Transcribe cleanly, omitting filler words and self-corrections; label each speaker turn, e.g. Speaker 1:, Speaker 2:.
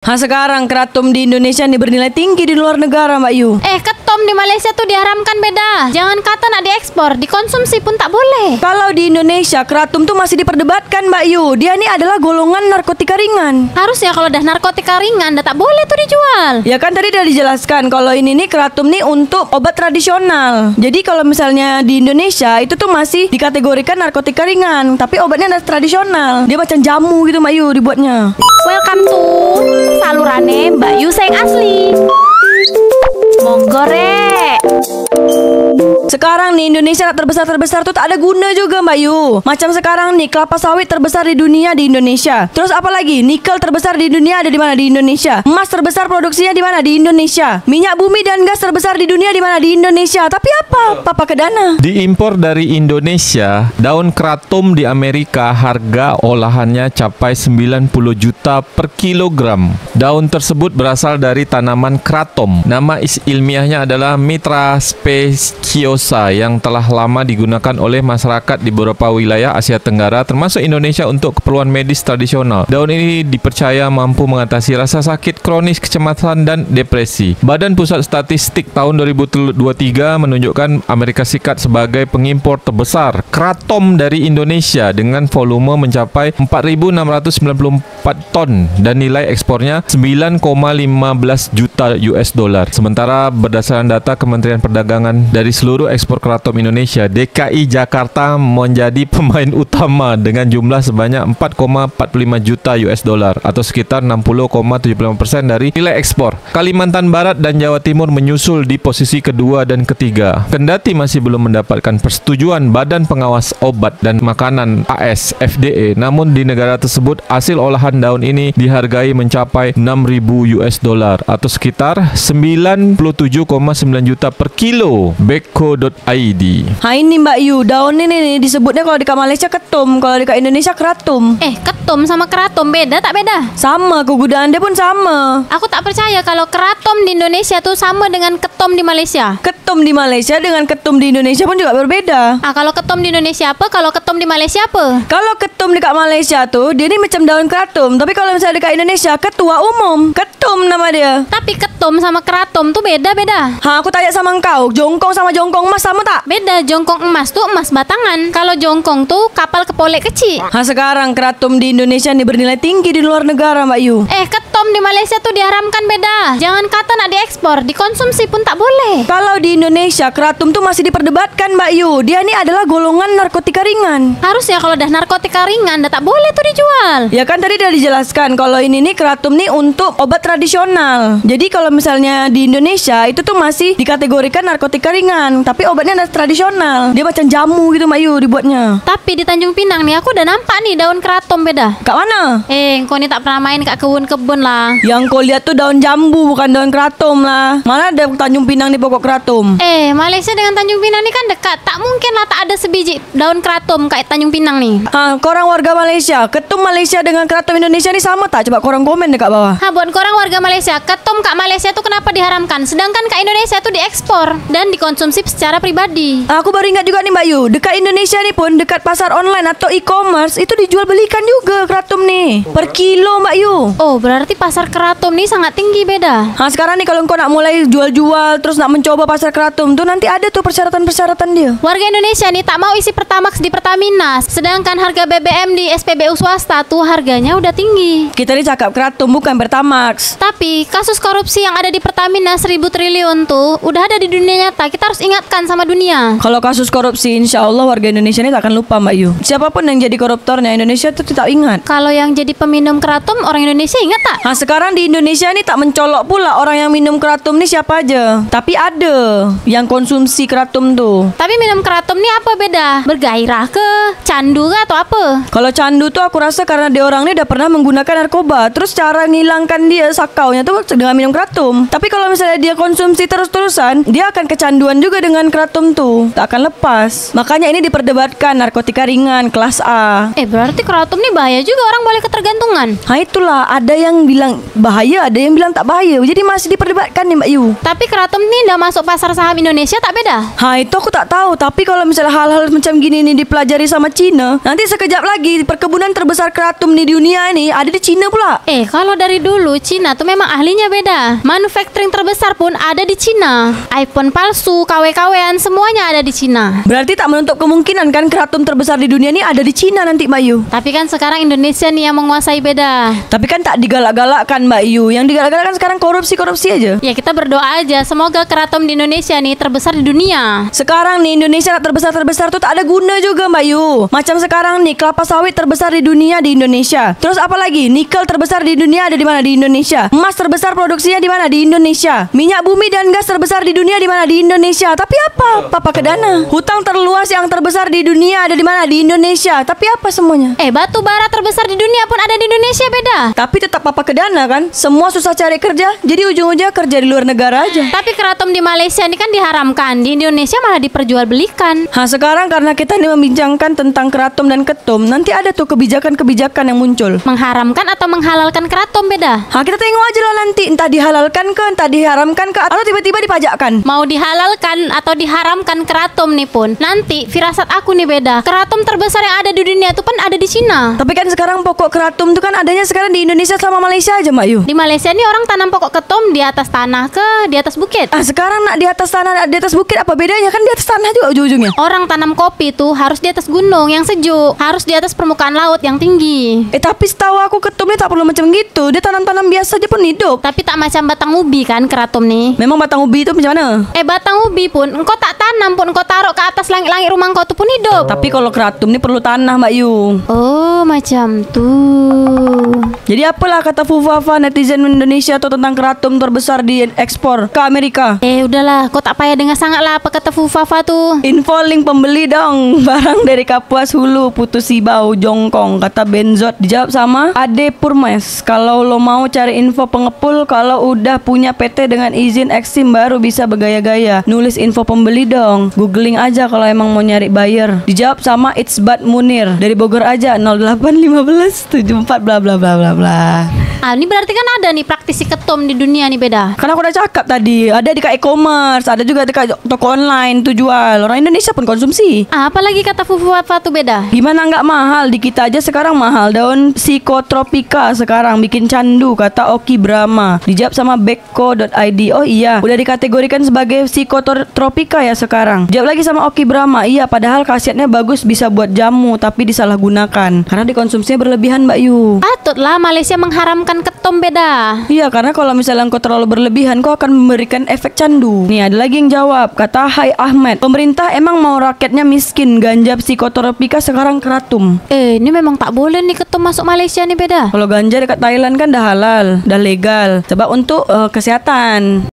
Speaker 1: Sekarang kratom di Indonesia nih bernilai tinggi di luar negara, Mbak Yu.
Speaker 2: Ketom di Malaysia tuh diharamkan beda. Jangan kata nak diekspor, dikonsumsi pun tak boleh.
Speaker 1: Kalau di Indonesia kratom tuh masih diperdebatkan, Mbak Yu. Dia nih adalah golongan narkotika ringan.
Speaker 2: Harusnya kalau dah narkotika ringan, dah tak boleh tuh dijual.
Speaker 1: Ya kan tadi udah dijelaskan kalau ini nih kratom nih untuk obat tradisional. Jadi kalau misalnya di Indonesia itu tuh masih dikategorikan narkotika ringan, tapi obatnya tradisional. Dia macam jamu gitu, Mbak Yu, dibuatnya.
Speaker 2: Welcome to salurane Mbak Yu Seng asli. Monggo rek.
Speaker 1: Sekarang nih Indonesia terbesar tuh tak ada guna juga, Mbak Yu. Macam sekarang nih kelapa sawit terbesar di dunia di Indonesia. Terus apa lagi? Nikel terbesar di dunia ada di mana? Di Indonesia. Emas terbesar produksinya di mana? Di Indonesia. Minyak bumi dan gas terbesar di dunia di mana? Di Indonesia. Tapi apa? Papa kedana.
Speaker 3: Diimpor dari Indonesia, daun kratom di Amerika harga olahannya capai 90 juta per kilogram. Daun tersebut berasal dari tanaman kratom. Nama ilmiahnya adalah Mitra speciosa yang telah lama digunakan oleh masyarakat di beberapa wilayah Asia Tenggara termasuk Indonesia untuk keperluan medis tradisional. Daun ini dipercaya mampu mengatasi rasa sakit kronis, kecemasan dan depresi. Badan Pusat Statistik tahun 2023 menunjukkan Amerika Serikat sebagai pengimpor terbesar kratom dari Indonesia dengan volume mencapai 4.694 ton dan nilai ekspornya 9,15 juta US dollar. Sementara berdasarkan data Kementerian Perdagangan, dari seluruh ekspor kratom Indonesia, DKI Jakarta menjadi pemain utama dengan jumlah sebanyak 4,45 juta US dollar atau sekitar 60,75% dari nilai ekspor. Kalimantan Barat dan Jawa Timur menyusul di posisi kedua dan ketiga. Kendati masih belum mendapatkan persetujuan Badan Pengawas Obat dan Makanan AS FDA, namun di negara tersebut hasil olahan daun ini dihargai mencapai 6.000 US dollar atau sekitar 97,9 juta per kilo. Beko.id.
Speaker 1: Ini Mbak Yu, daun ini nih disebutnya kalau di Malaysia ketum, kalau di Indonesia kratom.
Speaker 2: Ketom sama kratom beda tak beda?
Speaker 1: Sama, kegunaan dia pun sama.
Speaker 2: Aku tak percaya kalau kratom di Indonesia tuh sama dengan ketom di Malaysia.
Speaker 1: Ketum di Malaysia dengan ketum di Indonesia pun juga berbeda.
Speaker 2: Kalau ketom di Indonesia apa? Kalau ketom di Malaysia apa?
Speaker 1: Kalau ketum dekat Malaysia tuh dia ni macam daun kratom, tapi kalau misalnya dekat Indonesia ketua umum, ketum nama dia.
Speaker 2: Tapi ketom sama kratom tuh beda-beda.
Speaker 1: Aku tanya sama engkau, jongkong sama jongkong emas sama tak?
Speaker 2: Beda, jongkong emas tuh emas batangan. Kalau jongkong tuh kapal kepolek kecil.
Speaker 1: Sekarang kratom di Indonesia nih bernilai tinggi di luar negara, Mbak Yu.
Speaker 2: Ketom di Malaysia tuh diharamkan beda. Jangan kata nak diekspor, dikonsumsi pun tak boleh.
Speaker 1: Kalau di Indonesia kratom tuh masih diperdebatkan, Mbak Yu. Dia nih adalah golongan narkotika ringan.
Speaker 2: Harusnya kalau dah narkotika ringan, dah tak boleh tuh dijual.
Speaker 1: Ya kan tadi udah dijelaskan kalau ini nih kratom nih untuk obat tradisional. Jadi kalau misalnya di Indonesia itu tuh masih dikategorikan narkotika ringan, tapi obatnya tradisional. Dia macam jamu gitu, Mbak Yu, dibuatnya.
Speaker 2: Tapi di Tanjung Pinang nih aku udah nampak nih daun kratom beda.
Speaker 1: Kak mana?
Speaker 2: Kau ni tak pernah main kat kebun-kebun lah.
Speaker 1: Yang kau lihat tuh daun jambu, bukan daun kratom lah. Mana ada Tanjung Pinang nih pokok kratom?
Speaker 2: Malaysia dengan Tanjung Pinang ni kan dekat. Tak mungkin lah tak ada sebiji daun kratom kat Tanjung Pinang nih.
Speaker 1: Korang warga Malaysia, ketum Malaysia dengan kratom Indonesia ni sama tak? Coba korang komen dekat bawah.
Speaker 2: Buat korang warga Malaysia, ketum kat Malaysia tuh kenapa diharamkan? Sedangkan kat Indonesia tuh diekspor dan dikonsumsi secara pribadi.
Speaker 1: Aku baru ingat juga nih, Mbak Yu, dekat Indonesia nih pun, dekat pasar online atau e-commerce itu dijual belikan juga kratom nih per kilo, Mbak Yu.
Speaker 2: Berarti pasar kratom nih sangat tinggi beda.
Speaker 1: Sekarang nih kalau kau nak mulai jual-jual terus nak mencoba pasar kratom tuh nanti ada tuh persyaratan-persyaratan dia.
Speaker 2: Warga Indonesia nih tak mau isi Pertamax di Pertamina, sedangkan harga BBM di SPBU swasta tuh harganya udah tinggi.
Speaker 1: Kita nih cakap kratom bukan Pertamax.
Speaker 2: Tapi kasus korupsi yang ada di Pertamina 1.000 triliun tuh udah ada di dunia nyata. Kita harus ingatkan sama dunia.
Speaker 1: Kalau kasus korupsi, insya Allah warga Indonesia ini tak akan lupa, Mbak Yu. Siapapun yang jadi koruptornya, Indonesia tuh tak ingat.
Speaker 2: Kalau yang jadi peminum kratom, orang Indonesia ingat tak?
Speaker 1: Sekarang di Indonesia ini tak mencolok pula orang yang minum kratom ni siapa aja. Tapi ada yang konsumsi kratom tuh.
Speaker 2: Tapi minum kratom ni apa beda? Bergairah ke? Candu ke atau apa?
Speaker 1: Kalau candu tuh aku rasa karena dia orang ni dah pernah menggunakan narkoba. Terus cara ngilangkan dia sakaunya tuh dengan minum kratom. Tapi kalau misalnya dia konsumsi terus-terusan, dia akan kecanduan juga dengan kratom tuh tak akan lepas. Makanya ini diperdebatkan narkotika ringan kelas A.
Speaker 2: Berarti kratom nih bahaya juga, orang boleh ketergantungan.
Speaker 1: Nah itulah, ada yang bilang bahaya, ada yang bilang tak bahaya. Jadi masih diperdebatkan nih Mbak Yu.
Speaker 2: Tapi kratom nih udah masuk pasar saham Indonesia tak beda?
Speaker 1: Itu aku tak tahu. Tapi kalau misalnya hal-hal macam gini nih dipelajari sama Cina, nanti sekejap lagi perkebunan terbesar kratom di dunia ini ada di Cina pula.
Speaker 2: Kalau dari dulu Cina tuh memang ahlinya beda. Manufacturing terbesar pun ada di Cina. iPhone palsu, KW-KWan semuanya ada di Cina.
Speaker 1: Berarti tak menutup kemungkinan kan kratom terbesar di dunia ini ada di Cina nanti Mbak Yu.
Speaker 2: Tapi kan sekarang Indonesia nih yang menguasai beda.
Speaker 1: Tapi kan tak digalak-galakkan Mbak Yu. Yang digalak-galakkan sekarang korupsi aja.
Speaker 2: Ya kita berdoa aja semoga kratom di Indonesia nih terbesar di dunia.
Speaker 1: Sekarang nih Indonesia terbesar tuh tak ada guna juga Mbak Yu. Macam sekarang nih kelapa sawit terbesar di dunia di Indonesia. Terus apa lagi? Nikel terbesar di dunia ada di mana? Di Indonesia. Emas terbesar produksinya di mana? Di Indonesia. Minyak bumi dan gas terbesar di dunia di mana? Di Indonesia. Tapi apa? Papa Kedana. Hutang terluas yang terbesar di dunia ada di mana? Di Indonesia. Tapi apa semuanya?
Speaker 2: Batu bara terbesar di dunia pun ada di Indonesia beda.
Speaker 1: Tapi tetap Papa Kedana kan? Semua susah cari kerja. Jadi ujung-ujungnya kerja di luar negara aja.
Speaker 2: Tapi kratom di Malaysia ini kan diharamkan, di Indonesia malah diperjualbelikan.
Speaker 1: Sekarang karena kita ini membincangkan tentang kratom dan ketum, nanti ada tuh kebijakan-kebijakan yang muncul.
Speaker 2: Mengharamkan atau menghalalkan kratom beda?
Speaker 1: Kita tengok aja lah nanti, entah dihalalkan ke, entah diharamkan ke, atau tiba-tiba dipajakkan.
Speaker 2: Mau dihalalkan atau diharamkan kratom nih pun, nanti firasat aku nih beda. Kratom terbesar yang ada di dunia itu kan ada di Cina.
Speaker 1: Tapi kan sekarang pokok kratom itu kan adanya sekarang di Indonesia sama Malaysia aja Mbak Yu.
Speaker 2: Di Malaysia nih orang tanam pokok ketum di atas tanah ke di atas bukit.
Speaker 1: Sekarang nak di atas tanah, di atas bukit apa bedanya? Kan di atas tanah juga ujung-ujungnya.
Speaker 2: Orang tanam kopi tuh harus di atas gunung yang sejuk, harus di atas permukaan laut yang tinggi.
Speaker 1: Tapi setahu aku ketum ini tak perlu macam gitu. Dia tanam-tanam biasa aja pun hidup.
Speaker 2: Tapi tak macam batang ubi kan kratom nih.
Speaker 1: Memang batang ubi itu macam mana?
Speaker 2: Batang ubi pun engkau tak tanam pun engkau taruh ke atas langit-langit rumah engkau tuh pun hidup.
Speaker 1: Tapi kalau kratom ini perlu tanah Mbak Yu.
Speaker 2: Oh macam tuh.
Speaker 1: Jadi apalah kata Fufafa netizen Indonesia tuh tentang kratom terbesar di ekspor ke Amerika?
Speaker 2: Udahlah, kau tak payah dengar sangat lah apa kata Fufafa tuh.
Speaker 1: Info link pembeli dong. Barang dari Kapuas Hulu, Putus Sibau, Jongkong. Kata Benzot. Dijawab sama Ade Purmes. Kalau lo mau cari info pengepul, kalau udah punya PT dengan izin Eksim baru bisa bergaya-gaya. Nulis info pembeli dong. Googling aja kalau emang mau nyari buyer. Dijawab sama It's Bad Munir. Dari Bogor aja 0815 74 bla bla bla bla bla.
Speaker 2: Ini berarti kan ada nih praktisi ketum di dunia nih beda.
Speaker 1: Karena aku udah cakap tadi, ada di e-commerce, ada juga di toko online tuh jual. Orang Indonesia pun konsumsi.
Speaker 2: Apalagi kata Fufafa tuh beda.
Speaker 1: Gimana nggak mahal? Di kita aja sekarang mahal. Daun psikotropika sekarang bikin candu, kata Oki Brahma. Dijawab sama Beko.id. Oh iya, udah dikategorikan sebagai psikotropika ya sekarang. Jawab lagi sama Oki Brahma. Iya, padahal khasiatnya bagus, bisa buat jamu, tapi disalahgunakan karena dikonsumsinya berlebihan Mbak Yu.
Speaker 2: Patutlah Malaysia mengharamkan ketum beda.
Speaker 1: Iya, karena kalau misalnya kau terlalu berlebihan, kau akan memberikan efek candu. Nih, ada lagi yang jawab. Kata Hai Ahmed, pemerintah emang mau rakyatnya miskin, ganja psikotropika sekarang kratom.
Speaker 2: Ini memang tak boleh nih ketum masuk Malaysia nih beda.
Speaker 1: Kalau ganja dekat Thailand kan dah halal, dah legal. Sebab untuk kesehatan.